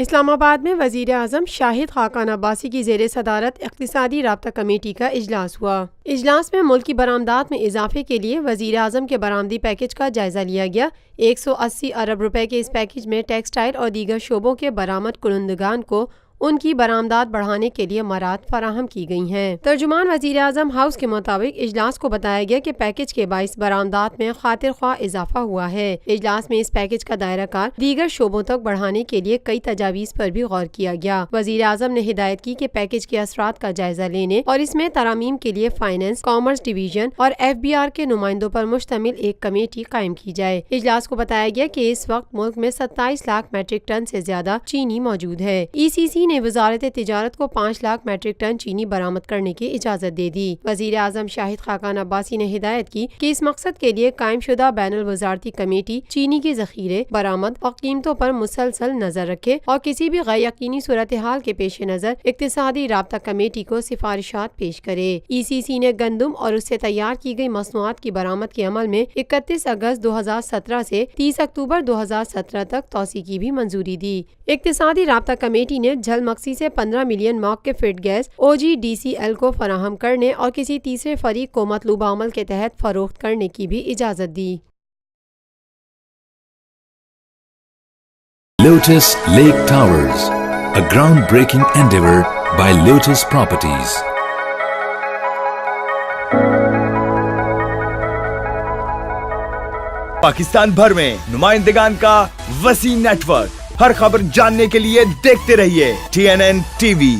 اسلام آباد میں وزیر اعظم شاہد خاقان عباسی کی زیر صدارت اقتصادی رابطہ کمیٹی کا اجلاس ہوا۔ اجلاس میں ملکی برآمدات میں اضافے کے لیے وزیر اعظم کے برآمدی پیکج کا جائزہ لیا گیا۔ 180 ارب روپے کے اس پیکج میں ٹیکسٹائل اور دیگر شعبوں کے برآمد کنندگان کو ان کی برآمدات بڑھانے کے لیے مراعات فراہم کی گئی ہیں۔ ترجمان وزیر اعظم ہاؤس کے مطابق اجلاس کو بتایا گیا کہ پیکج کے باعث برآمدات میں خاطر خواہ اضافہ ہوا ہے۔ اجلاس میں اس پیکج کا دائرہ کار دیگر شعبوں تک بڑھانے کے لیے کئی تجاویز پر بھی غور کیا گیا۔ وزیر اعظم نے ہدایت کی کہ پیکج کے اثرات کا جائزہ لینے اور اس میں ترامیم کے لیے فائنانس، کامرس ڈویژن اور FBR کے نمائندوں پر مشتمل ایک کمیٹی قائم کی جائے۔ اجلاس کو بتایا گیا کہ اس وقت ملک میں 27 لاکھ میٹرک ٹن سے زیادہ چینی موجود ہے۔ ECC نے وزارت تجارت کو 5 لاکھ میٹرک ٹن چینی برآمد کرنے کی اجازت دے دی۔ وزیر اعظم شاہد خاقان عباسی نے ہدایت کی کہ اس مقصد کے لیے قائم شدہ بین الوزارتی کمیٹی چینی کے ذخیرے، برآمد اور قیمتوں پر مسلسل نظر رکھے اور کسی بھی غیر یقینی صورتحال کے پیش نظر اقتصادی رابطہ کمیٹی کو سفارشات پیش کرے۔ ECC نے گندم اور اس سے تیار کی گئی مصنوعات کی برآمد کے عمل میں 31 اگست 2017 سے 30 اکتوبر 2017 تک توسیع کی بھی منظوری دی۔ اقتصادی رابطہ کمیٹی نے جھل مکسی سے 15 ملین موقف فیڈ گیس OGDCL کو فراہم کرنے اور کسی تیسرے فریق کو مطلوبہ عمل کے تحت فروخت کرنے کی بھی اجازت دی۔ Lotus Lake Towers, a groundbreaking endeavor by Lotus Properties. Pakistan بھر میں نمائندگان کا وسیع نیٹ ورک، ہر خبر جاننے کے لیے دیکھتے رہیے TNN TV۔